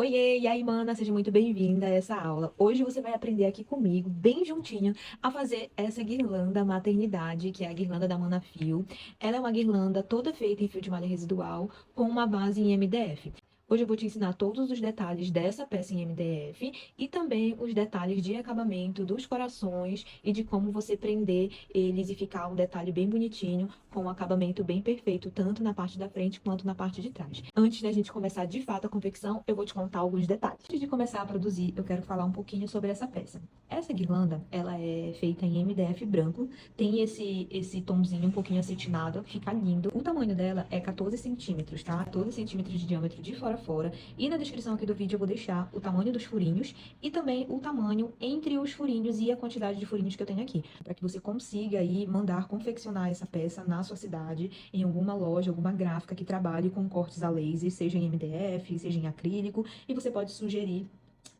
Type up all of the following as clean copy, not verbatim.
Oiê, e aí, mana, seja muito bem-vinda a essa aula. Hoje você vai aprender aqui comigo, bem juntinho, a fazer essa guirlanda maternidade, que é a guirlanda da Mana Fio. Ela é uma guirlanda toda feita em fio de malha residual, com uma base em MDF. Hoje eu vou te ensinar todos os detalhes dessa peça em MDF e também os detalhes de acabamento dos corações e de como você prender eles e ficar um detalhe bem bonitinho, com um acabamento bem perfeito, tanto na parte da frente quanto na parte de trás. Antes da gente começar de fato a confecção, eu vou te contar alguns detalhes. Antes de começar a produzir, eu quero falar um pouquinho sobre essa peça. Essa guirlanda, ela é feita em MDF branco, tem esse tomzinho um pouquinho acetinado, fica lindo. O tamanho dela é 14 centímetros, tá? 14 centímetros de diâmetro de fora a fora. E na descrição aqui do vídeo eu vou deixar o tamanho dos furinhos e também o tamanho entre os furinhos e a quantidade de furinhos que eu tenho aqui, para que você consiga aí mandar confeccionar essa peça na sua cidade, em alguma loja, alguma gráfica que trabalhe com cortes a laser, seja em MDF, seja em acrílico, e você pode sugerir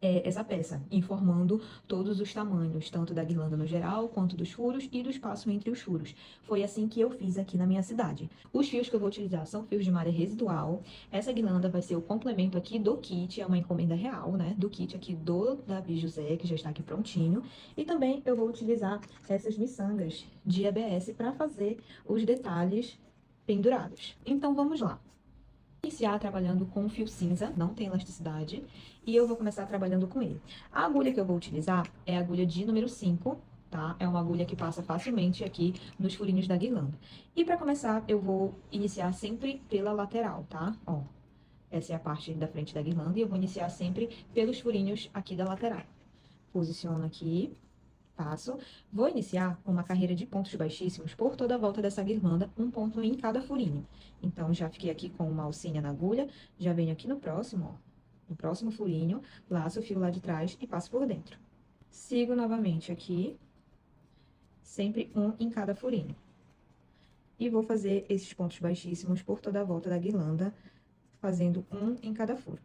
essa peça, informando todos os tamanhos, tanto da guirlanda no geral, quanto dos furos e do espaço entre os furos. Foi assim que eu fiz aqui na minha cidade. Os fios que eu vou utilizar são fios de malha residual. Essa guirlanda vai ser o complemento aqui do kit, é uma encomenda real, né? Do kit aqui do Davi José, que já está aqui prontinho. E também eu vou utilizar essas miçangas de ABS para fazer os detalhes pendurados. Então vamos lá. Iniciar trabalhando com o fio cinza, não tem elasticidade, e eu vou começar trabalhando com ele. A agulha que eu vou utilizar é a agulha de número 5, tá? É uma agulha que passa facilmente aqui nos furinhos da guirlanda. E para começar, eu vou iniciar sempre pela lateral, tá? Ó, essa é a parte da frente da guirlanda e eu vou iniciar sempre pelos furinhos aqui da lateral. Posiciono aqui. Passo. Vou iniciar uma carreira de pontos baixíssimos por toda a volta dessa guirlanda, um ponto em cada furinho. Então, já fiquei aqui com uma alcinha na agulha, já venho aqui no próximo, ó, no próximo furinho, laço o fio lá de trás e passo por dentro. Sigo novamente aqui, sempre um em cada furinho. E vou fazer esses pontos baixíssimos por toda a volta da guirlanda, fazendo um em cada furo.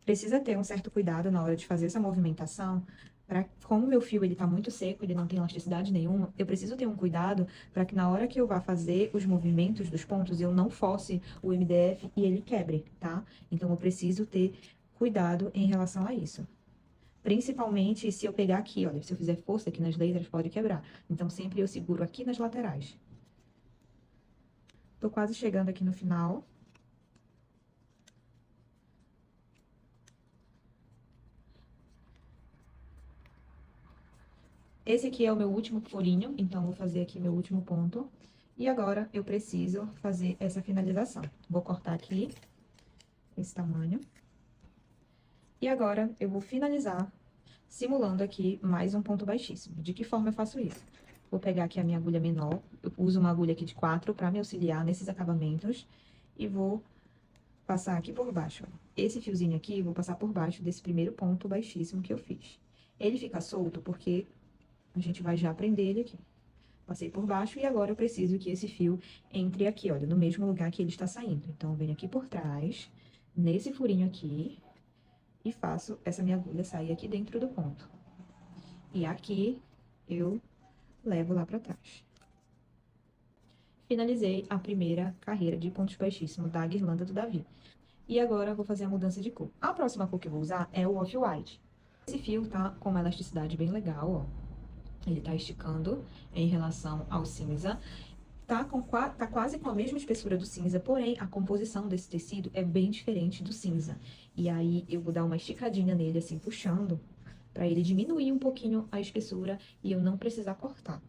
Precisa ter um certo cuidado na hora de fazer essa movimentação, como o meu fio ele tá muito seco, ele não tem elasticidade nenhuma, eu preciso ter um cuidado para que na hora que eu vá fazer os movimentos dos pontos, eu não force o MDF e ele quebre, tá? Então, eu preciso ter cuidado em relação a isso. Principalmente se eu pegar aqui, olha, se eu fizer força aqui nas letras, pode quebrar. Então, sempre eu seguro aqui nas laterais. Tô quase chegando aqui no final. Esse aqui é o meu último furinho, então vou fazer aqui meu último ponto. E agora eu preciso fazer essa finalização. Vou cortar aqui esse tamanho. E agora eu vou finalizar simulando aqui mais um ponto baixíssimo. De que forma eu faço isso? Vou pegar aqui a minha agulha menor, eu uso uma agulha aqui de 4 para me auxiliar nesses acabamentos. E vou passar aqui por baixo, ó. Esse fiozinho aqui, eu vou passar por baixo desse primeiro ponto baixíssimo que eu fiz. Ele fica solto porque a gente vai já prender ele aqui. Passei por baixo e agora eu preciso que esse fio entre aqui, olha, no mesmo lugar que ele está saindo. Então, eu venho aqui por trás, nesse furinho aqui, e faço essa minha agulha sair aqui dentro do ponto. E aqui, eu levo lá pra trás. Finalizei a primeira carreira de pontos baixíssimos da guirlanda do Davi. E agora, eu vou fazer a mudança de cor. A próxima cor que eu vou usar é o Off-White. Esse fio tá com uma elasticidade bem legal, ó. Ele tá esticando em relação ao cinza. Tá quase com a mesma espessura do cinza, porém, a composição desse tecido é bem diferente do cinza. E aí, eu vou dar uma esticadinha nele, assim, puxando, para ele diminuir um pouquinho a espessura e eu não precisar cortar.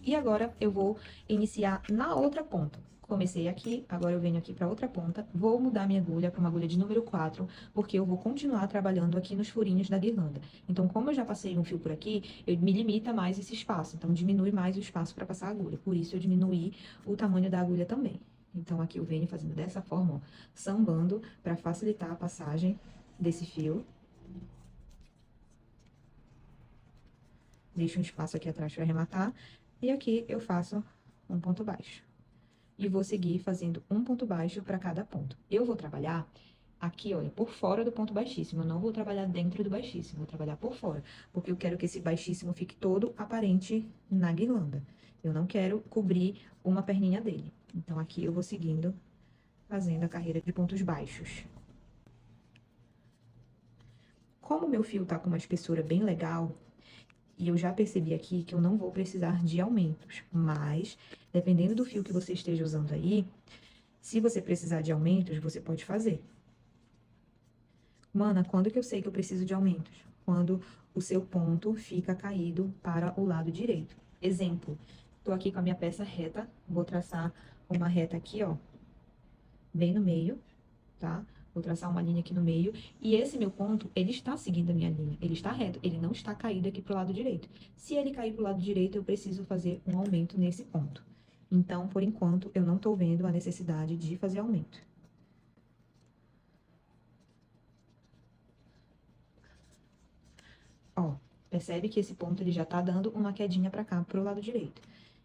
E agora, eu vou iniciar na outra ponta. Comecei aqui, agora eu venho aqui para outra ponta, vou mudar minha agulha para uma agulha de número 4, porque eu vou continuar trabalhando aqui nos furinhos da guirlanda. Então, como eu já passei um fio por aqui, me limita mais esse espaço, então diminui mais o espaço para passar a agulha. Por isso, eu diminuí o tamanho da agulha também. Então, aqui eu venho fazendo dessa forma, ó, sambando, para facilitar a passagem desse fio. Deixo um espaço aqui atrás para arrematar, e aqui eu faço um ponto baixo. E vou seguir fazendo um ponto baixo para cada ponto. Eu vou trabalhar aqui, olha, por fora do ponto baixíssimo. Eu não vou trabalhar dentro do baixíssimo, vou trabalhar por fora. Porque eu quero que esse baixíssimo fique todo aparente na guirlanda. Eu não quero cobrir uma perninha dele. Então, aqui eu vou seguindo, fazendo a carreira de pontos baixos. Como o meu fio tá com uma espessura bem legal, e eu já percebi aqui que eu não vou precisar de aumentos, mas dependendo do fio que você esteja usando aí, se você precisar de aumentos, você pode fazer. Mana, quando que eu sei que eu preciso de aumentos? Quando o seu ponto fica caído para o lado direito. Exemplo, tô aqui com a minha peça reta, vou traçar uma reta aqui, ó, bem no meio, tá? Vou traçar uma linha aqui no meio. E esse meu ponto, ele está seguindo a minha linha. Ele está reto, ele não está caído aqui pro lado direito. Se ele cair pro lado direito, eu preciso fazer um aumento nesse ponto. Então, por enquanto, eu não tô vendo a necessidade de fazer aumento. Ó, percebe que esse ponto ele já tá dando uma quedinha pra cá, pro lado direito.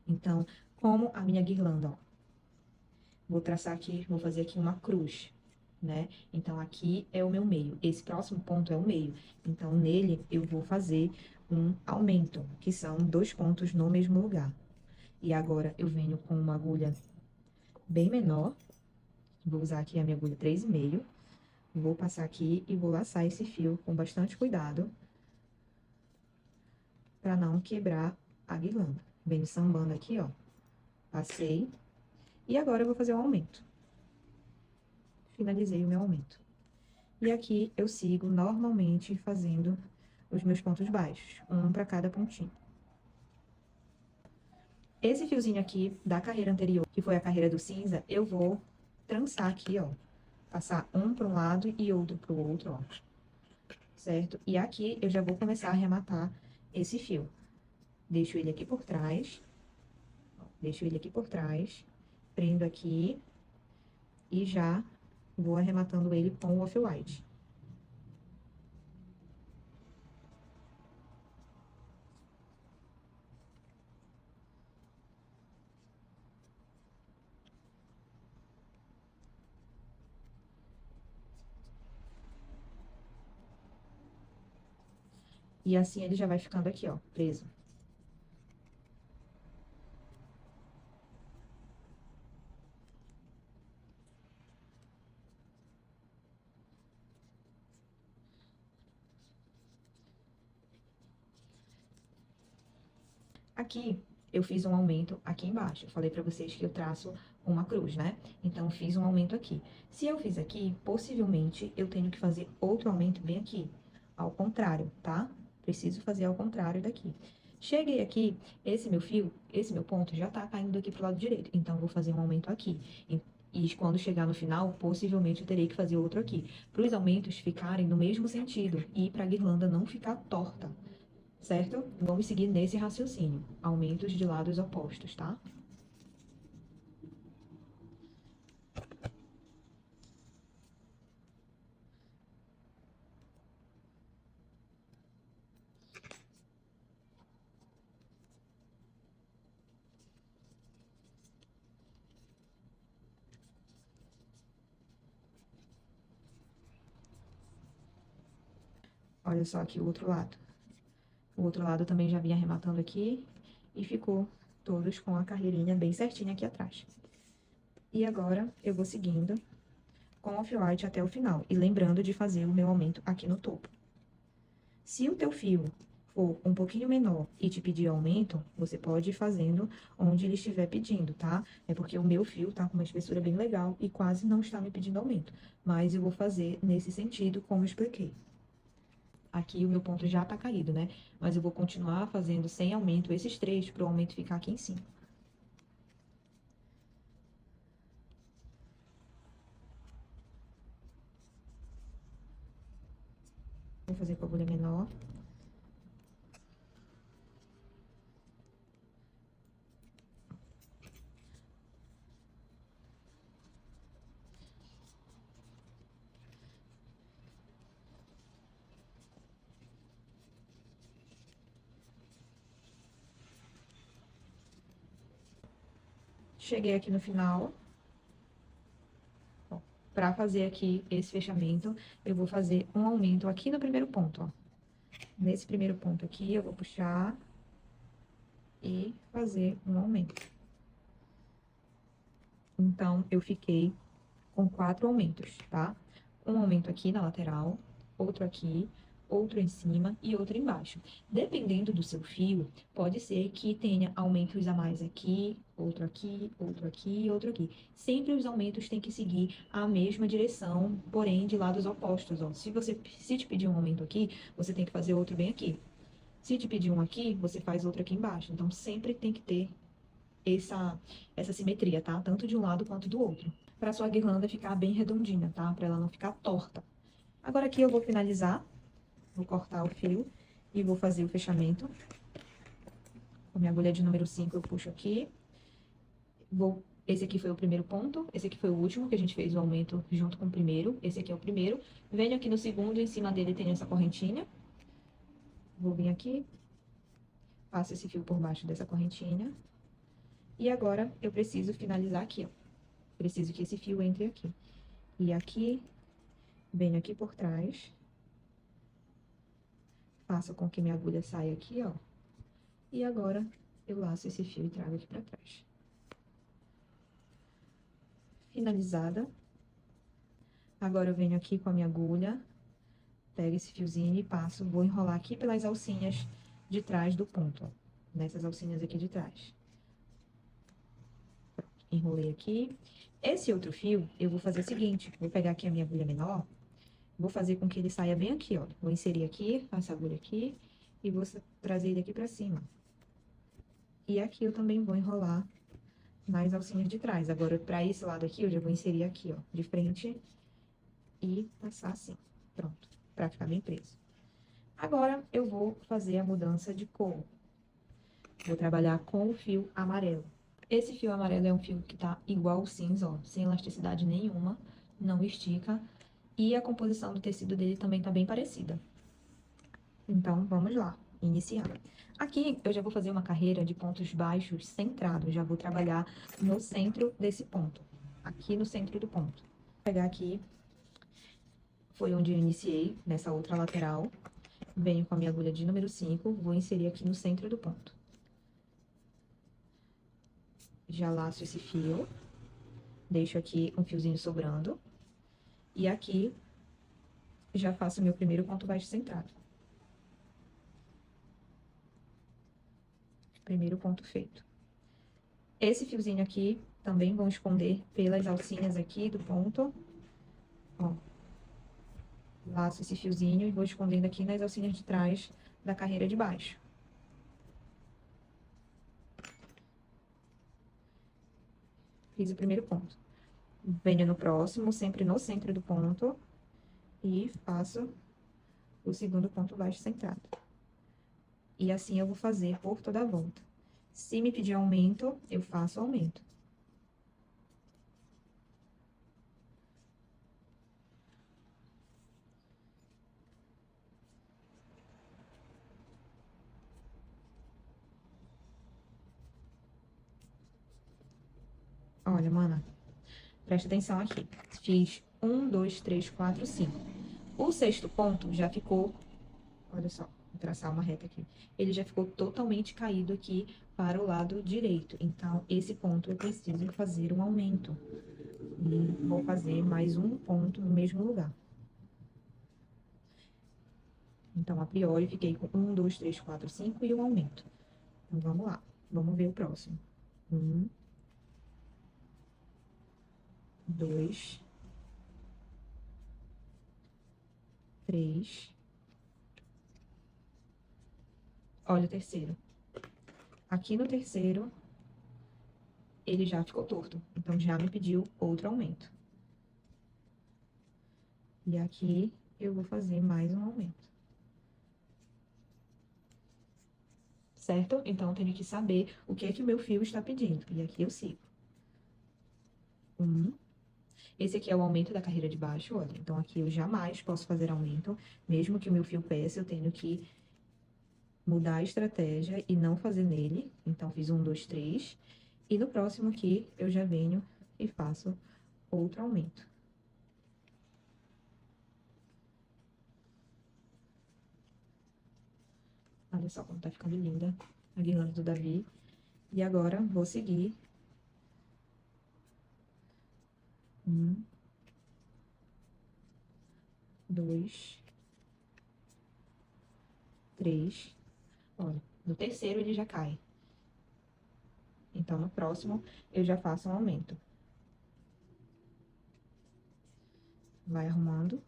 Então, como a minha guirlanda, ó, vou traçar aqui, vou fazer aqui uma cruz, né? Então, aqui é o meu meio. Esse próximo ponto é o meio. Então, nele, eu vou fazer um aumento, que são 2 pontos no mesmo lugar. E agora, eu venho com uma agulha bem menor. Vou usar aqui a minha agulha 3,5. Vou passar aqui e vou laçar esse fio com bastante cuidado, para não quebrar a guirlanda. Venho sambando aqui, ó. Passei. E agora eu vou fazer o aumento. Finalizei o meu aumento. E aqui eu sigo normalmente fazendo os meus pontos baixos, um para cada pontinho. Esse fiozinho aqui da carreira anterior, que foi a carreira do cinza, eu vou trançar aqui, ó. Passar um para um lado e outro para o outro, ó. Certo? E aqui eu já vou começar a arrematar esse fio. Deixo ele aqui por trás. Deixo ele aqui por trás. Prendo aqui. E já vou arrematando ele com o off-white. E assim ele já vai ficando aqui, ó, preso. Aqui, eu fiz um aumento aqui embaixo. Eu falei pra vocês que eu traço uma cruz, né? Então, eu fiz um aumento aqui. Se eu fiz aqui, possivelmente, eu tenho que fazer outro aumento bem aqui. Ao contrário, tá? Preciso fazer ao contrário daqui. Cheguei aqui, esse meu fio, esse meu ponto já tá caindo aqui pro lado direito. Então, eu vou fazer um aumento aqui. E quando chegar no final, possivelmente eu terei que fazer outro aqui. Para os aumentos ficarem no mesmo sentido e para a guirlanda não ficar torta. Certo? Vamos seguir nesse raciocínio. Aumentos de lados opostos, tá? Olha só aqui o outro lado. O outro lado também já vinha arrematando aqui e ficou todos com a carreirinha bem certinha aqui atrás. E agora eu vou seguindo com off-white até o final. E lembrando de fazer o meu aumento aqui no topo. Se o teu fio for um pouquinho menor e te pedir aumento, você pode ir fazendo onde ele estiver pedindo, tá? É porque o meu fio tá com uma espessura bem legal e quase não está me pedindo aumento. Mas eu vou fazer nesse sentido, como eu expliquei. Aqui o meu ponto já tá caído, né? Mas eu vou continuar fazendo sem aumento esses três para o aumento ficar aqui em cima. Vou fazer com a agulha menor. Cheguei aqui no final. Para fazer aqui esse fechamento, eu vou fazer um aumento aqui no primeiro ponto, ó. Nesse primeiro ponto aqui, eu vou puxar e fazer um aumento. Então, eu fiquei com 4 aumentos, tá? Um aumento aqui na lateral, outro aqui, outro em cima e outro embaixo. Dependendo do seu fio, pode ser que tenha aumentos a mais aqui, outro aqui, outro aqui e outro aqui. Sempre os aumentos têm que seguir a mesma direção, porém de lados opostos, ó. Se te pedir um aumento aqui, você tem que fazer outro bem aqui. Se te pedir um aqui, você faz outro aqui embaixo. Então, sempre tem que ter essa simetria, tá? Tanto de um lado quanto do outro. Para sua guirlanda ficar bem redondinha, tá? Para ela não ficar torta. Agora aqui eu vou finalizar. Vou cortar o fio e vou fazer o fechamento. Com minha agulha de número 5, eu puxo aqui. Esse aqui foi o primeiro ponto, esse aqui foi o último, que a gente fez o aumento junto com o primeiro. Esse aqui é o primeiro. Venho aqui no segundo, em cima dele tem essa correntinha. Vou vir aqui, passo esse fio por baixo dessa correntinha. E agora, eu preciso finalizar aqui, ó. Preciso que esse fio entre aqui. E aqui, venho aqui por trás. Faço com que minha agulha saia aqui, ó. E agora, eu laço esse fio e trago aqui pra trás. Finalizada. Agora, eu venho aqui com a minha agulha, pego esse fiozinho e passo, vou enrolar aqui pelas alcinhas de trás do ponto, ó. Nessas alcinhas aqui de trás. Enrolei aqui. Esse outro fio, eu vou fazer o seguinte, vou pegar aqui a minha agulha menor, vou fazer com que ele saia bem aqui, ó. Vou inserir aqui, essa agulha aqui, e vou trazer ele aqui pra cima. E aqui eu também vou enrolar nas alcinhas de trás. Agora, pra esse lado aqui, eu já vou inserir aqui, ó, de frente e passar assim. Pronto, pra ficar bem preso. Agora, eu vou fazer a mudança de cor. Vou trabalhar com o fio amarelo. Esse fio amarelo é um fio que tá igual ao cinza, ó, sem elasticidade nenhuma, não estica. E a composição do tecido dele também tá bem parecida. Então, vamos lá, iniciar. Aqui, eu já vou fazer uma carreira de pontos baixos centrados. Já vou trabalhar no centro desse ponto. Aqui no centro do ponto. Vou pegar aqui, foi onde eu iniciei, nessa outra lateral. Venho com a minha agulha de número 5, vou inserir aqui no centro do ponto. Já laço esse fio, deixo aqui um fiozinho sobrando. E aqui, já faço meu primeiro ponto baixo centrado. Primeiro ponto feito. Esse fiozinho aqui, também vou esconder pelas alcinhas aqui do ponto. Ó. Laço esse fiozinho e vou escondendo aqui nas alcinhas de trás da carreira de baixo. Fiz o primeiro ponto. Venho no próximo, sempre no centro do ponto, e faço o segundo ponto baixo centrado. E assim eu vou fazer por toda a volta. Se me pedir aumento, eu faço aumento. Olha, mana, presta atenção aqui. Fiz 1, 2, 3, 4, 5. O sexto ponto já ficou, olha só, vou traçar uma reta aqui. Ele já ficou totalmente caído aqui para o lado direito. Então, esse ponto eu preciso fazer um aumento. E vou fazer mais um ponto no mesmo lugar. Então, a priori, fiquei com 1, 2, 3, 4, 5 e um aumento. Então, vamos lá. Vamos ver o próximo. 1, 2, 3. Olha o terceiro. Aqui no terceiro, ele já ficou torto. Então, já me pediu outro aumento. E aqui, eu vou fazer mais um aumento. Certo? Então, eu tenho que saber o que é que o meu fio está pedindo. E aqui eu sigo. 1. Esse aqui é o aumento da carreira de baixo, olha. Então, aqui eu jamais posso fazer aumento. Mesmo que o meu fio peça, eu tenho que mudar a estratégia e não fazer nele. Então, fiz 1, 2, 3. E no próximo aqui, eu já venho e faço outro aumento. Olha só como tá ficando linda a guirlanda do Davi. E agora, vou seguir. 1, 2, 3. Olha, no terceiro ele já cai. Então, no próximo, eu já faço um aumento. Vai arrumando.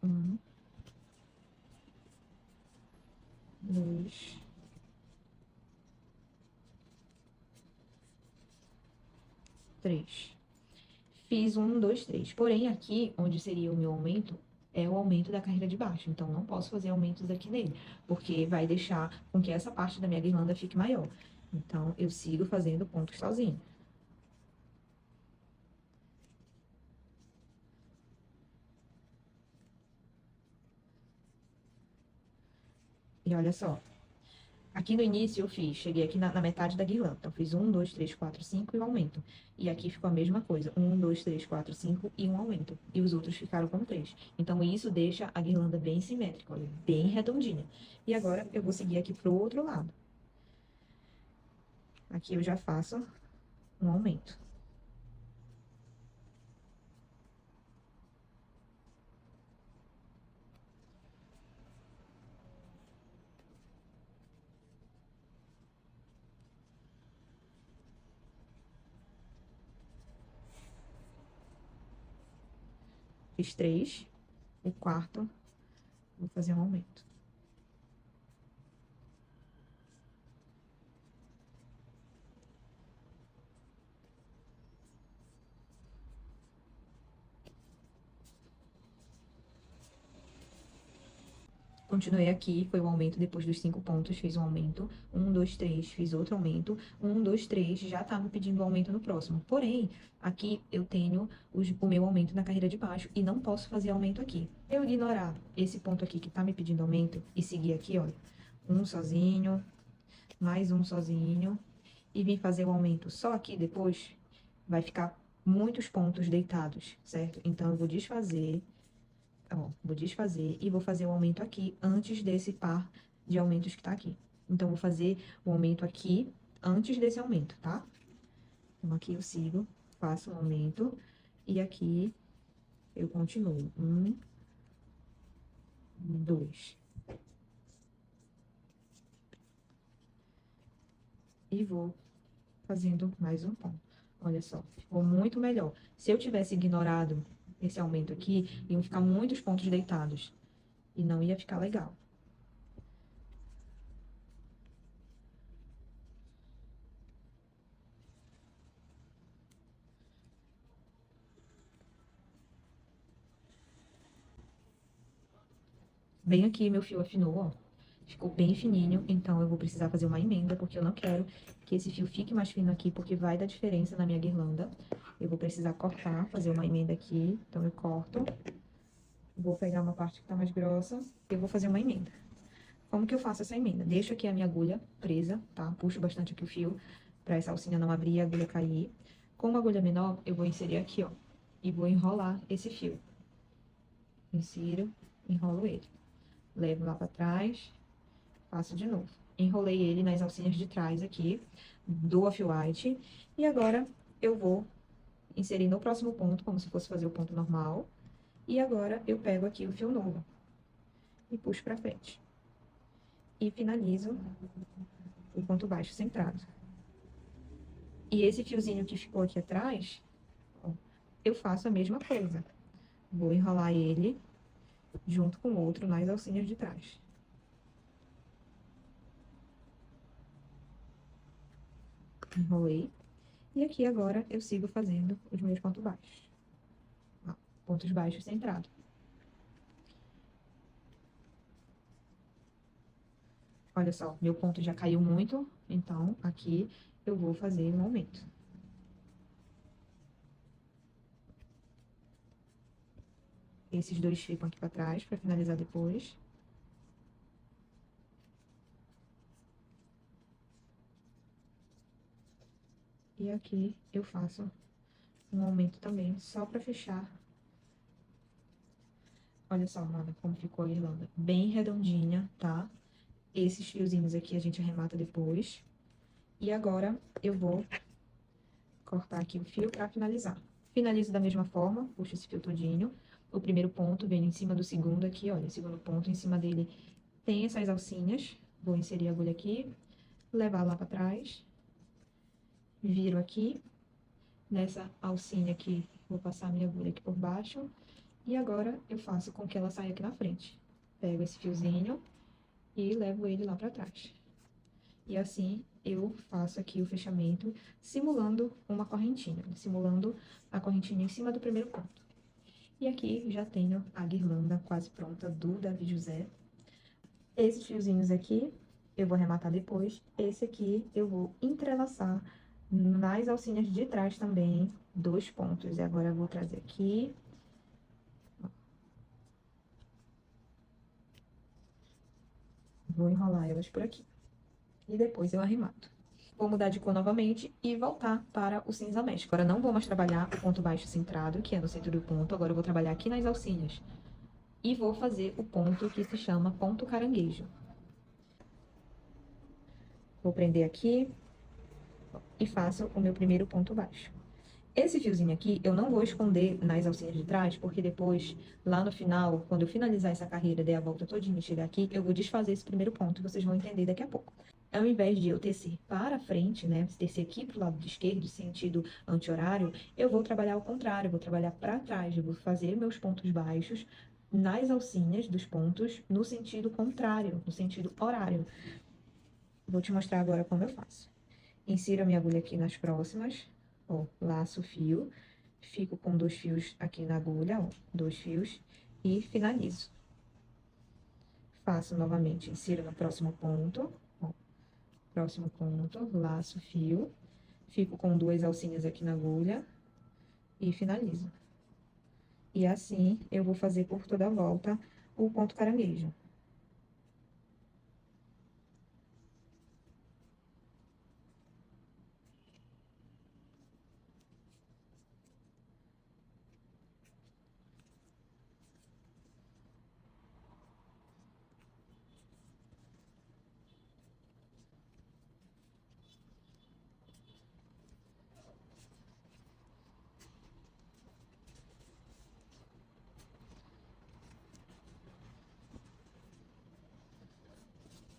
Um, dois, três. Fiz um, dois, três. Porém, aqui, onde seria o meu aumento, é o aumento da carreira de baixo. Então, não posso fazer aumentos aqui nele, porque vai deixar com que essa parte da minha guirlanda fique maior. Então, eu sigo fazendo pontos sozinho. E olha só, aqui no início eu fiz, cheguei aqui na metade da guirlanda. Então, fiz um, dois, três, quatro, cinco e um aumento. E aqui ficou a mesma coisa, um, dois, três, quatro, cinco e um aumento. E os outros ficaram com três. Então, isso deixa a guirlanda bem simétrica, olha, bem redondinha. E agora, eu vou seguir aqui pro outro lado. Aqui eu já faço um aumento. Fiz três, o quarto, vou fazer um aumento. Continuei aqui, foi o aumento depois dos 5 pontos, fiz um aumento. Um, dois, três, fiz outro aumento. Um, dois, três, já tá me pedindo aumento no próximo. Porém, aqui eu tenho o meu aumento na carreira de baixo e não posso fazer aumento aqui. Eu ignorar esse ponto aqui que tá me pedindo aumento e seguir aqui, olha, um sozinho, mais um sozinho, e vir fazer o aumento só aqui depois, vai ficar muitos pontos deitados, certo? Então, eu vou desfazer. Ó, vou desfazer e vou fazer o aumento aqui antes desse par de aumentos que tá aqui. Então, vou fazer o aumento aqui antes desse aumento, tá? Então, aqui eu sigo, faço o aumento e aqui eu continuo. Um, dois. E vou fazendo mais um ponto. Olha só, ficou muito melhor. Se eu tivesse ignorado esse aumento aqui, iam ficar muitos pontos deitados. E não ia ficar legal. Bem aqui, meu fio afinou, ó. Ficou bem fininho, então eu vou precisar fazer uma emenda, porque eu não quero que esse fio fique mais fino aqui, porque vai dar diferença na minha guirlanda. Eu vou precisar cortar, fazer uma emenda aqui, então eu corto. Vou pegar uma parte que tá mais grossa e eu vou fazer uma emenda. Como que eu faço essa emenda? Deixo aqui a minha agulha presa, tá? Puxo bastante aqui o fio, pra essa alcinha não abrir e a agulha cair. Com uma agulha menor, eu vou inserir aqui, ó, e vou enrolar esse fio. Insiro, enrolo ele. Levo lá pra trás, faço de novo. Enrolei ele nas alcinhas de trás aqui, do off-white. E agora, eu vou inserir no próximo ponto, como se fosse fazer o ponto normal. E agora, eu pego aqui o fio novo e puxo pra frente. E finalizo o ponto baixo centrado. E esse fiozinho que ficou aqui atrás, ó, eu faço a mesma coisa. Vou enrolar ele junto com o outro nas alcinhas de trás. Enrolei. E aqui agora eu sigo fazendo os meus pontos baixos. Ó, pontos baixos centrados. Olha só, meu ponto já caiu muito, então aqui eu vou fazer um aumento. Esses dois ficam aqui pra trás, pra finalizar depois. E aqui eu faço um aumento também, só pra fechar. Olha só, mana, como ficou a guirlanda. Bem redondinha, tá? Esses fiozinhos aqui a gente arremata depois. E agora eu vou cortar aqui o fio para finalizar. Finalizo da mesma forma, puxo esse fio todinho. O primeiro ponto vem em cima do segundo aqui, olha, o segundo ponto em cima dele tem essas alcinhas. Vou inserir a agulha aqui, levar lá para trás, viro aqui, nessa alcinha aqui, vou passar a minha agulha aqui por baixo, e agora eu faço com que ela saia aqui na frente. Pego esse fiozinho e levo ele lá para trás. E assim eu faço aqui o fechamento, simulando uma correntinha, simulando a correntinha em cima do primeiro ponto. E aqui já tenho a guirlanda quase pronta do Davi José. Esses fiozinhos aqui eu vou arrematar depois. Esse aqui eu vou entrelaçar nas alcinhas de trás também, 2 pontos. E agora eu vou trazer aqui. Vou enrolar elas por aqui. E depois eu arremato. Vou mudar de cor novamente e voltar para o cinza mesh. Agora não vou mais trabalhar o ponto baixo centrado, que é no centro do ponto. Agora eu vou trabalhar aqui nas alcinhas. E vou fazer o ponto que se chama ponto caranguejo. Vou prender aqui e faço o meu primeiro ponto baixo. Esse fiozinho aqui eu não vou esconder nas alcinhas de trás, porque depois, lá no final, quando eu finalizar essa carreira, der a volta todinha e chegar aqui, eu vou desfazer esse primeiro ponto, vocês vão entender daqui a pouco. Ao invés de eu tecer para frente, né, tecer aqui pro lado esquerdo, sentido anti-horário, eu vou trabalhar ao contrário, eu vou trabalhar para trás, eu vou fazer meus pontos baixos nas alcinhas dos pontos, no sentido contrário, no sentido horário. Vou te mostrar agora como eu faço. Insiro a minha agulha aqui nas próximas, ó, laço o fio, fico com 2 fios aqui na agulha, ó, 2 fios, e finalizo. Faço novamente, insiro no próximo ponto, ó, próximo ponto, laço o fio, fico com 2 alcinhas aqui na agulha e finalizo. E assim eu vou fazer por toda a volta o ponto caranguejo.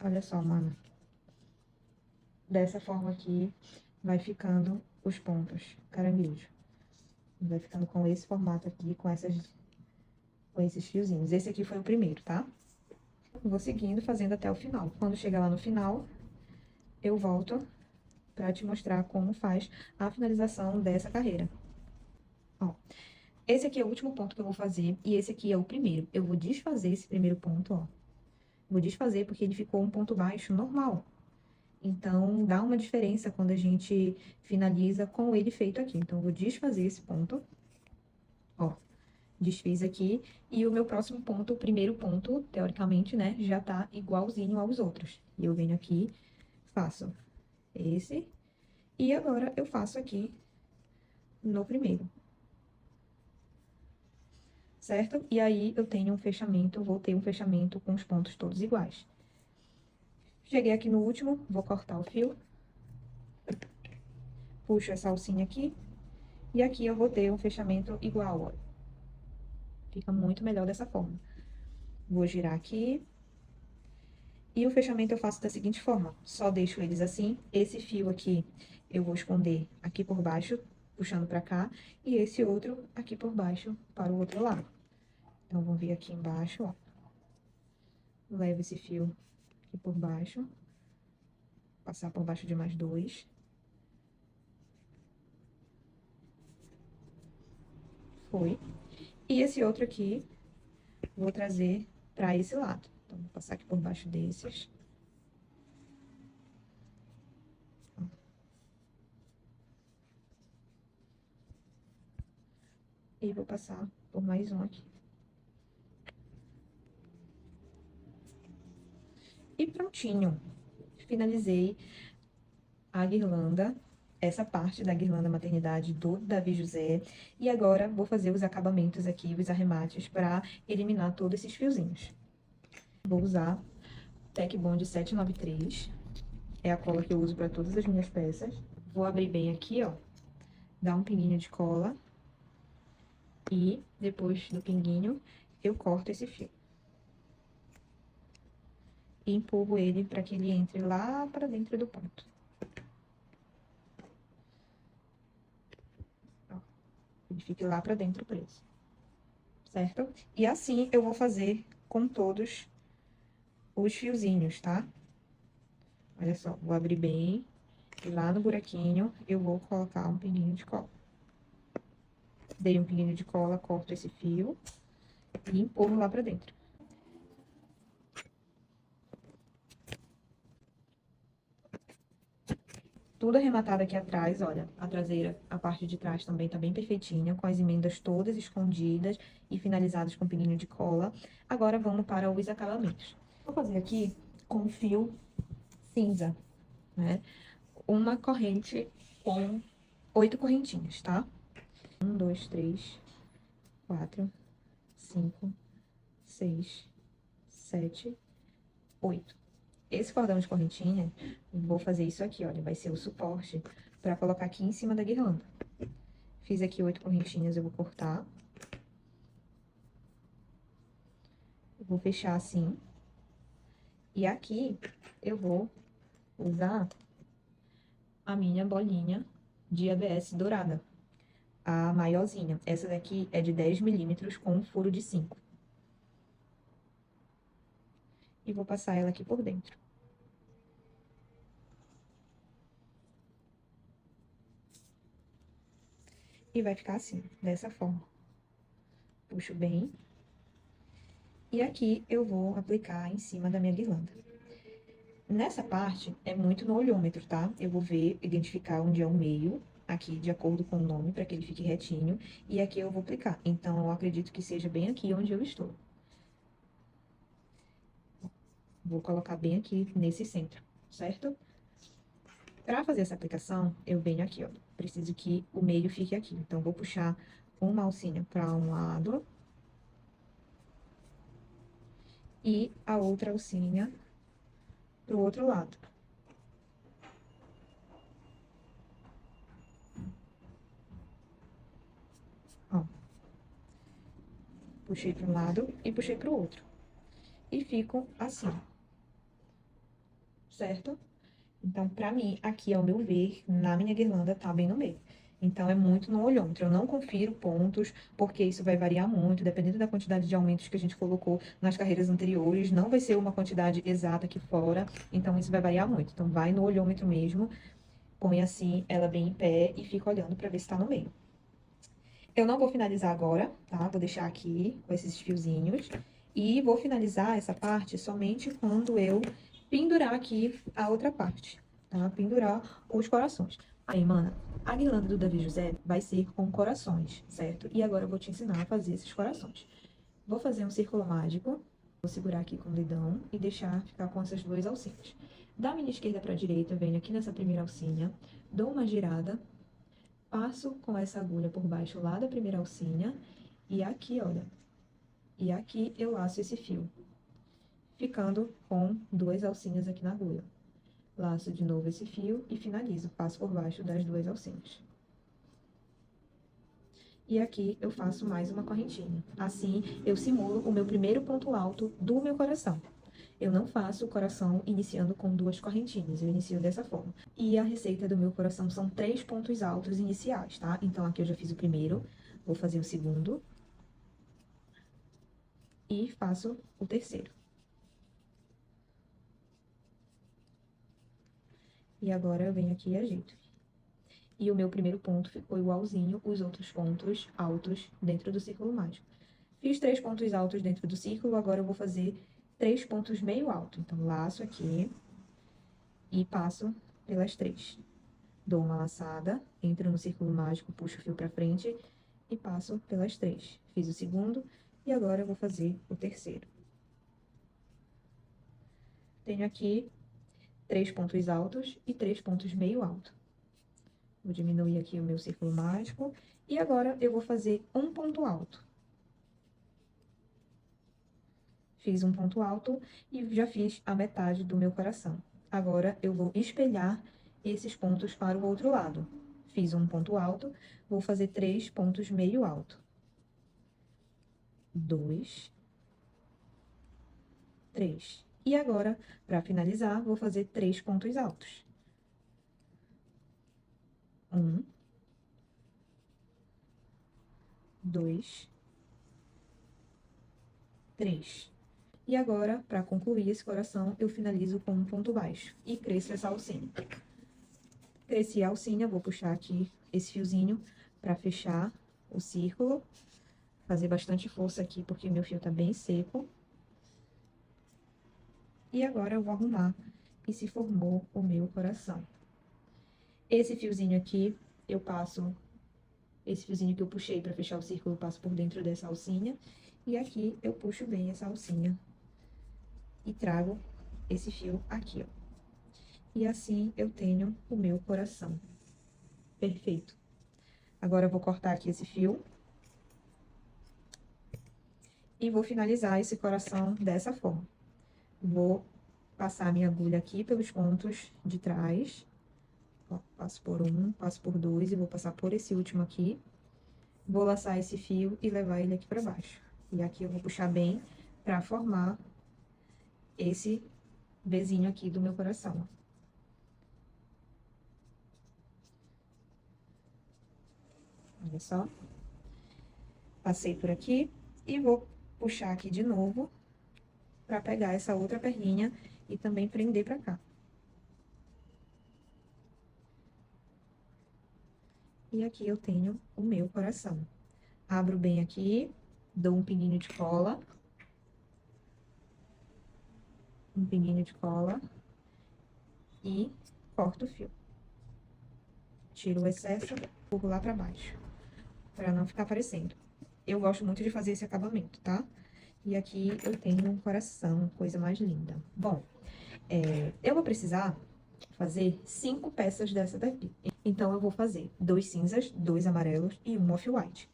Olha só, mano. Dessa forma aqui, vai ficando os pontos caranguejo. Vai ficando com esse formato aqui, com esses fiozinhos. Esse aqui foi o primeiro, tá? Vou seguindo, fazendo até o final. Quando chegar lá no final, eu volto pra te mostrar como faz a finalização dessa carreira. Ó, esse aqui é o último ponto que eu vou fazer, e esse aqui é o primeiro. Eu vou desfazer esse primeiro ponto, ó. Vou desfazer porque ele ficou um ponto baixo normal. Então, dá uma diferença quando a gente finaliza com ele feito aqui. Então, eu vou desfazer esse ponto. Ó, desfiz aqui. E o meu próximo ponto, o primeiro ponto, teoricamente, né, já tá igualzinho aos outros. E eu venho aqui, faço esse. E agora, eu faço aqui no primeiro. Certo? E aí, eu tenho um fechamento, vou ter um fechamento com os pontos todos iguais. Cheguei aqui no último, vou cortar o fio. Puxo essa alcinha aqui. E aqui eu vou ter um fechamento igual, ó. Fica muito melhor dessa forma. Vou girar aqui. E o fechamento eu faço da seguinte forma. Só deixo eles assim. Esse fio aqui eu vou esconder aqui por baixo, puxando pra cá. E esse outro aqui por baixo para o outro lado. Então, vou vir aqui embaixo, ó. Levo esse fio aqui por baixo. Passar por baixo de mais 2. Foi. E esse outro aqui, vou trazer pra esse lado. Então, vou passar aqui por baixo desses. E vou passar por mais um aqui. E prontinho. Finalizei a guirlanda, essa parte da guirlanda maternidade do Davi José. E agora, vou fazer os acabamentos aqui, os arremates, para eliminar todos esses fiozinhos. Vou usar Tec Bond 793. É a cola que eu uso para todas as minhas peças. Vou abrir bem aqui, ó. Dar um pinguinho de cola. E depois do pinguinho, eu corto esse fio. E empurro ele para que ele entre lá para dentro do ponto. Ó, ele fique lá para dentro preso. Certo? E assim eu vou fazer com todos os fiozinhos, tá? Olha só, vou abrir bem. E lá no buraquinho, eu vou colocar um pinguinho de cola. Dei um pinguinho de cola, corto esse fio e empurro lá pra dentro. Tudo arrematado aqui atrás, olha, a traseira, a parte de trás também tá bem perfeitinha, com as emendas todas escondidas e finalizadas com pinguinho de cola. Agora, vamos para os acabamentos. Vou fazer aqui com fio cinza, né? Uma corrente com 8 correntinhas, tá? 1, 2, 3, 4, 5, 6, 7, 8. Esse cordão de correntinha, vou fazer isso aqui, olha, vai ser o suporte pra colocar aqui em cima da guirlanda. Fiz aqui 8 correntinhas, eu vou cortar. Vou fechar assim. E aqui, eu vou usar a minha bolinha de ABS dourada, a maiorzinha. Essa daqui é de 10 milímetros com um furo de 5. E vou passar ela aqui por dentro. E vai ficar assim, dessa forma. Puxo bem. E aqui eu vou aplicar em cima da minha guirlanda. Nessa parte, é muito no olhômetro, tá? Eu vou ver, identificar onde é o meio, aqui, de acordo com o nome, para que ele fique retinho. E aqui eu vou aplicar. Então, eu acredito que seja bem aqui onde eu estou. Vou colocar bem aqui, nesse centro, certo? Para fazer essa aplicação, eu venho aqui, ó. Preciso que o meio fique aqui. Então, vou puxar uma alcinha para um lado. E a outra alcinha pro outro lado. Ó. Puxei para um lado e puxei pro outro. E fico assim. Certo? Então, pra mim, aqui, ao meu ver, na minha guirlanda, tá bem no meio. Então, é muito no olhômetro. Eu não confiro pontos, porque isso vai variar muito, dependendo da quantidade de aumentos que a gente colocou nas carreiras anteriores. Não vai ser uma quantidade exata aqui fora, então isso vai variar muito. Então, vai no olhômetro mesmo, põe assim, ela bem em pé e fica olhando pra ver se tá no meio. Eu não vou finalizar agora, tá? Vou deixar aqui com esses fiozinhos. E vou finalizar essa parte somente quando eu pendurar aqui a outra parte, tá? Pendurar os corações. Aí, mana, a guirlanda do Davi José vai ser com corações, certo? E agora eu vou te ensinar a fazer esses corações. Vou fazer um círculo mágico. Vou segurar aqui com o dedão e deixar ficar com essas duas alcinhas. Da minha esquerda para a direita, eu venho aqui nessa primeira alcinha, dou uma girada, passo com essa agulha por baixo lá da primeira alcinha e aqui, olha, e aqui eu laço esse fio, ficando com duas alcinhas aqui na agulha. Laço de novo esse fio e finalizo, passo por baixo das duas alcinhas. E aqui eu faço mais uma correntinha. Assim, eu simulo o meu primeiro ponto alto do meu coração. Eu não faço o coração iniciando com duas correntinhas, eu inicio dessa forma. E a receita do meu coração são 3 pontos altos iniciais, tá? Então, aqui eu já fiz o primeiro, vou fazer o segundo. E faço o terceiro. E agora eu venho aqui e ajeito. E o meu primeiro ponto ficou igualzinho os outros pontos altos dentro do círculo mágico. Fiz 3 pontos altos dentro do círculo, agora eu vou fazer 3 pontos meio alto. Então, laço aqui e passo pelas 3. Dou uma laçada, entro no círculo mágico, puxo o fio pra frente e passo pelas 3. Fiz o segundo e agora eu vou fazer o terceiro. Tenho aqui 3 pontos altos e 3 pontos meio alto. Vou diminuir aqui o meu círculo mágico e agora eu vou fazer um ponto alto. Fiz um ponto alto e já fiz a metade do meu coração. Agora, eu vou espelhar esses pontos para o outro lado. Fiz um ponto alto, vou fazer 3 pontos meio alto. 2, 3. E agora, para finalizar, vou fazer 3 pontos altos. 1, 2, 3. E agora, para concluir esse coração, eu finalizo com um ponto baixo e cresço essa alcinha. Cresci a alcinha, vou puxar aqui esse fiozinho para fechar o círculo. Fazer bastante força aqui, porque meu fio tá bem seco. E agora eu vou arrumar e se formou o meu coração. Esse fiozinho aqui, eu passo... Esse fiozinho que eu puxei para fechar o círculo, eu passo por dentro dessa alcinha. E aqui eu puxo bem essa alcinha e trago esse fio aqui, ó. E assim eu tenho o meu coração. Perfeito. Agora eu vou cortar aqui esse fio. E vou finalizar esse coração dessa forma. Vou passar a minha agulha aqui pelos pontos de trás. Ó, passo por um, passo por dois e vou passar por esse último aqui. Vou laçar esse fio e levar ele aqui pra baixo. E aqui eu vou puxar bem pra formar esse Vzinho aqui do meu coração, ó. Olha só. Passei por aqui e vou puxar aqui de novo pra pegar essa outra perninha e também prender pra cá. E aqui eu tenho o meu coração. Abro bem aqui, dou um pinguinho de cola. Um pinguinho de cola. E corto o fio. Tiro o excesso, empurro lá pra baixo, pra não ficar aparecendo. Eu gosto muito de fazer esse acabamento, tá? E aqui eu tenho um coração, coisa mais linda. Bom, eu vou precisar fazer 5 peças dessa daqui. Então, eu vou fazer 2 cinzas, 2 amarelos e 1 off-white.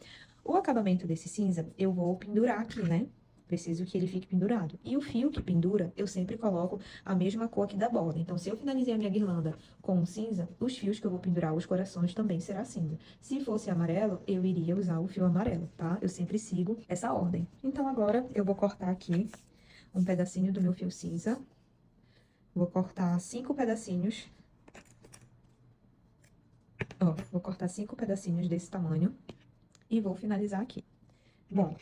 O acabamento desse cinza, eu vou pendurar aqui, né? Preciso que ele fique pendurado. E o fio que pendura, eu sempre coloco a mesma cor aqui da borda. Então, se eu finalizei a minha guirlanda com cinza, os fios que eu vou pendurar, os corações, também será cinza. Se fosse amarelo, eu iria usar o fio amarelo, tá? Eu sempre sigo essa ordem. Então, agora, eu vou cortar aqui um pedacinho do meu fio cinza. Vou cortar 5 pedacinhos. Ó, vou cortar 5 pedacinhos desse tamanho. E vou finalizar aqui. Bom,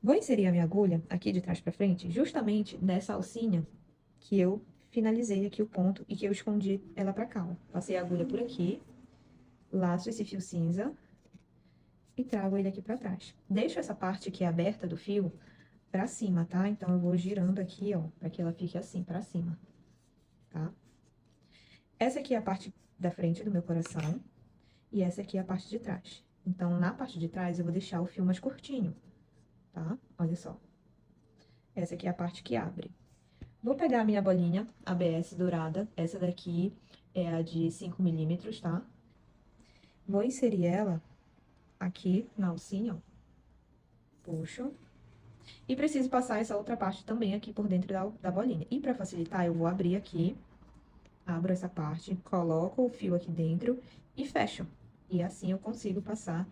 vou inserir a minha agulha aqui de trás pra frente, justamente nessa alcinha que eu finalizei aqui o ponto e que eu escondi ela pra cá, ó. Passei a agulha por aqui, laço esse fio cinza e trago ele aqui pra trás. Deixo essa parte aqui aberta do fio pra cima, tá? Então, eu vou girando aqui, ó, pra que ela fique assim, pra cima, tá? Essa aqui é a parte da frente do meu coração e essa aqui é a parte de trás. Então, na parte de trás, eu vou deixar o fio mais curtinho, tá? Olha só. Essa aqui é a parte que abre. Vou pegar a minha bolinha ABS dourada. Essa daqui é a de 5 milímetros, tá? Vou inserir ela aqui na alcinha, ó. Puxo. E preciso passar essa outra parte também aqui por dentro da bolinha. E pra facilitar, eu vou abrir aqui. Abro essa parte, coloco o fio aqui dentro e fecho. E assim eu consigo passar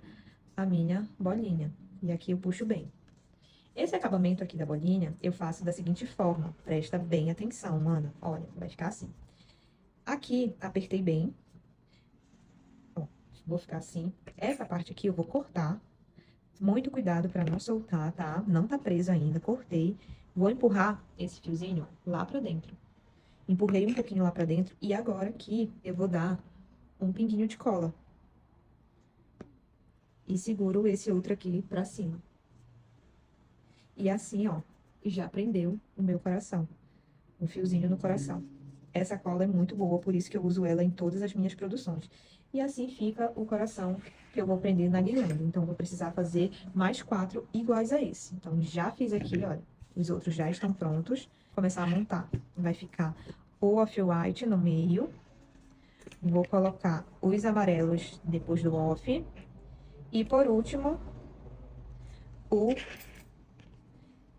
a minha bolinha. E aqui eu puxo bem. Esse acabamento aqui da bolinha, eu faço da seguinte forma. Presta bem atenção, mano. Olha, vai ficar assim. Aqui, apertei bem. Ó, vou ficar assim. Essa parte aqui eu vou cortar. Muito cuidado pra não soltar, tá? Não tá preso ainda, cortei. Vou empurrar esse fiozinho lá pra dentro. Empurrei um pouquinho lá pra dentro. E agora aqui, eu vou dar um pinguinho de cola. E seguro esse outro aqui pra cima. E assim, ó, já prendeu o meu coração. Um fiozinho no coração. Essa cola é muito boa, por isso que eu uso ela em todas as minhas produções. E assim fica o coração que eu vou prender na guirlanda. Então, eu vou precisar fazer mais 4 iguais a esse. Então, já fiz aqui, olha, os outros já estão prontos. Vou começar a montar. Vai ficar o off-white no meio. Vou colocar os amarelos depois do off. E, por último,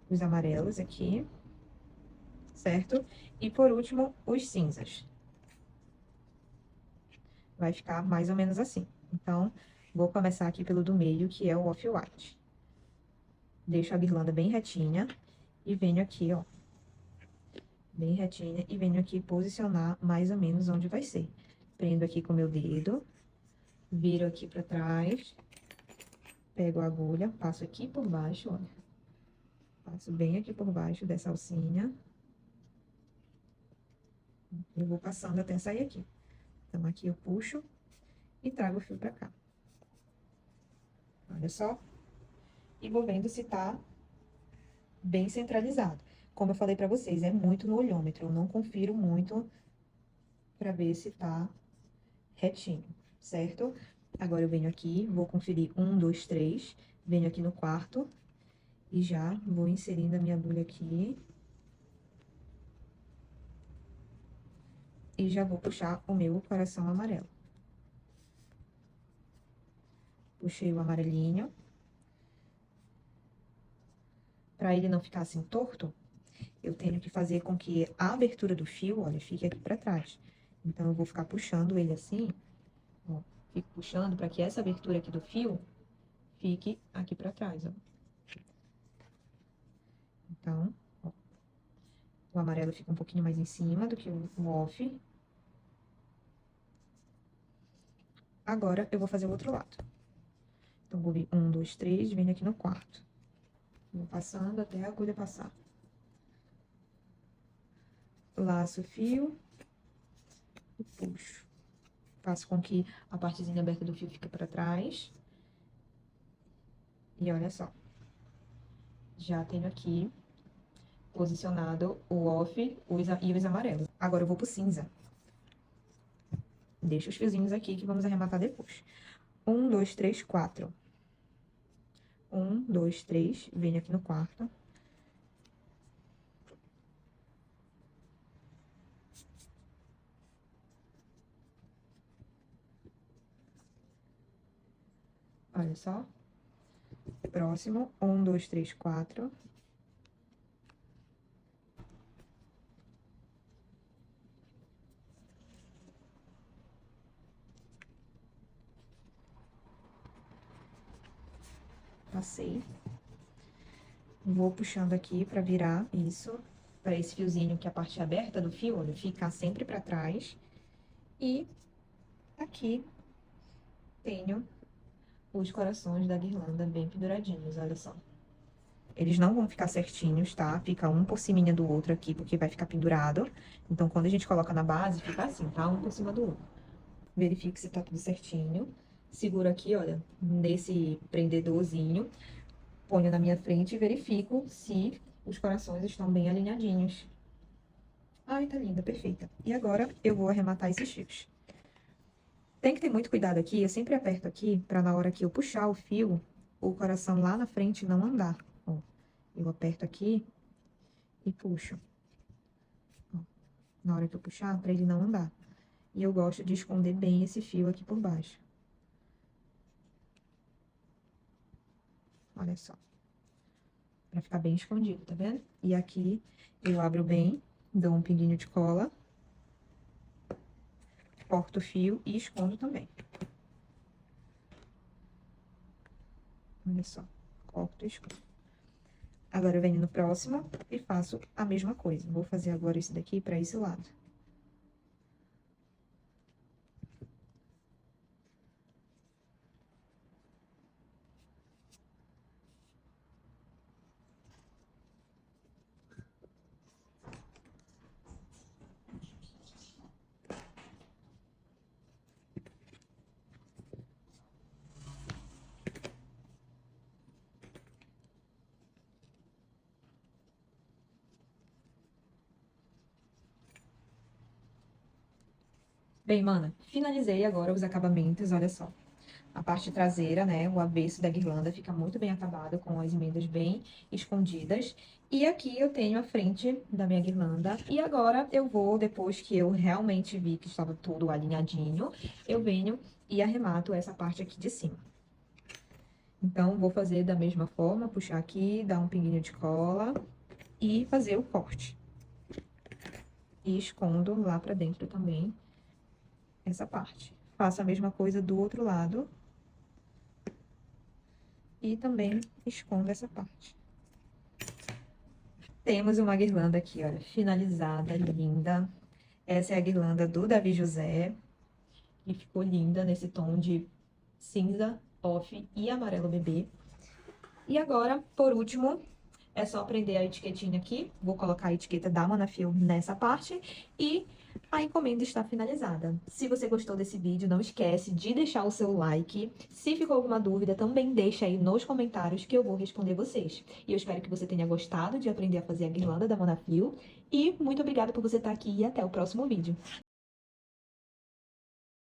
os amarelos aqui, certo? E por último, os cinzas. Vai ficar mais ou menos assim. Então, vou começar aqui pelo do meio, que é o off-white. Deixo a guirlanda bem retinha e venho aqui, ó, bem retinha, e venho aqui posicionar mais ou menos onde vai ser. Prendo aqui com o meu dedo, viro aqui pra trás, pego a agulha, passo aqui por baixo, olha. Passo bem aqui por baixo dessa alcinha. Eu vou passando até sair aqui. Então, aqui eu puxo e trago o fio pra cá. Olha só. E vou vendo se tá bem centralizado. Como eu falei pra vocês, é muito no olhômetro. Eu não confiro muito pra ver se tá retinho, certo? Agora, eu venho aqui, vou conferir 1, 2, 3. Venho aqui no quarto e já vou inserindo a minha agulha aqui. E já vou puxar o meu coração amarelo. Puxei o amarelinho. Para ele não ficar assim torto, eu tenho que fazer com que a abertura do fio, olha, fique aqui para trás. Então, eu vou ficar puxando ele assim, ó. Fico puxando para que essa abertura aqui do fio fique aqui para trás, ó. Então, ó, o amarelo fica um pouquinho mais em cima do que o off. Agora, eu vou fazer o outro lado. Então, vou vir 1, 2, 3, venho aqui no quarto. Vou passando até a agulha passar. Laço o fio e puxo. Faço com que a partezinha aberta do fio fique para trás. E olha só. Já tenho aqui posicionado o off e os amarelos. Agora eu vou pro cinza. Deixa os fiozinhos aqui que vamos arrematar depois. 1, 2, 3, 4. 1, 2, 3. Venho aqui no quarto. Olha só. Próximo. 1, 2, 3, 4. Passei. Vou puxando aqui pra virar isso, pra esse fiozinho que é a parte aberta do fio, olha, ficar sempre pra trás. E aqui tenho os corações da guirlanda bem penduradinhos, olha só. Eles não vão ficar certinhos, tá? Fica um por cima do outro aqui, porque vai ficar pendurado. Então, quando a gente coloca na base, fica assim, tá? Um por cima do outro. Verifique se tá tudo certinho. Seguro aqui, olha, nesse prendedorzinho. Ponho na minha frente e verifico se os corações estão bem alinhadinhos. Ai, tá linda, perfeita. E agora, eu vou arrematar esses fios. Tem que ter muito cuidado aqui, eu sempre aperto aqui, pra na hora que eu puxar o fio, o coração lá na frente não andar. Ó, eu aperto aqui e puxo. Ó, na hora que eu puxar, pra ele não andar. E eu gosto de esconder bem esse fio aqui por baixo. Olha só. Pra ficar bem escondido, tá vendo? E aqui eu abro bem, dou um pinguinho de cola, corto o fio e escondo também. Olha só, corto e escondo. Agora, eu venho no próximo e faço a mesma coisa. Vou fazer agora esse daqui pra esse lado. Bem, mana, finalizei agora os acabamentos, olha só. A parte traseira, né, o avesso da guirlanda fica muito bem acabado, com as emendas bem escondidas. E aqui eu tenho a frente da minha guirlanda. E agora eu vou, depois que eu realmente vi que estava tudo alinhadinho, eu venho e arremato essa parte aqui de cima. Então, vou fazer da mesma forma, puxar aqui, dar um pinguinho de cola e fazer o corte. e escondo lá pra dentro também essa parte. Faço a mesma coisa do outro lado. E também escondo essa parte. Temos uma guirlanda aqui, olha, finalizada, linda. Essa é a guirlanda do Davi José, que ficou linda nesse tom de cinza, off e amarelo bebê. E agora, por último, é só prender a etiquetinha aqui. Vou colocar a etiqueta da Manafil nessa parte e a encomenda está finalizada. Se você gostou desse vídeo, não esquece de deixar o seu like. Se ficou alguma dúvida, também deixa aí nos comentários que eu vou responder vocês. E eu espero que você tenha gostado de aprender a fazer a guirlanda da Manafil. E muito obrigada por você estar aqui e até o próximo vídeo.